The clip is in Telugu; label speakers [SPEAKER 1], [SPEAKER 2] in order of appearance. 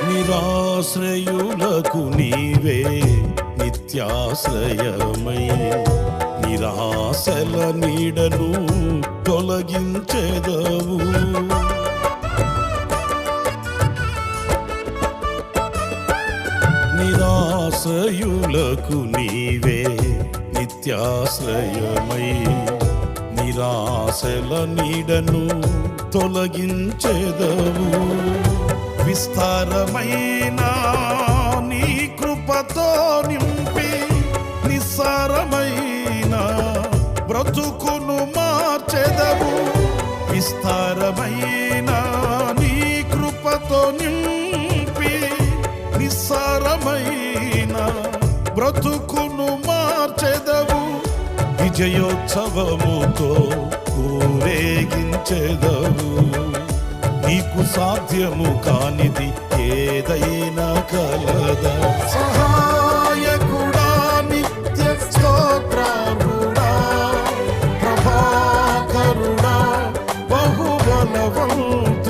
[SPEAKER 1] నిరాశ్రయులకు నీవే నిత్యాశ్రయమై నిరాశల నీడను తొలగించెదవు. నిరాశ్రయులకు నీవే నిత్యాశ్రయమై నిరాశల నీడను తొలగించెదవు. విస్తారమైన నీ కృపతో నింపి నిస్సారమైన బ్రతుకును మార్చెదవు. విస్తారమైన నీ కృపతో నింపి నిస్సారమైన బ్రతుకును మార్చెదవు. విజయోత్సవముతో ఊరేగించెదవు. నీకు సాధ్యము కానిది ఏదైనా కలదా? సహాయకుడా, నిత్య స్తోత్రార్హుడా, ప్రభాకరుడా, బహుబలవంతుడా,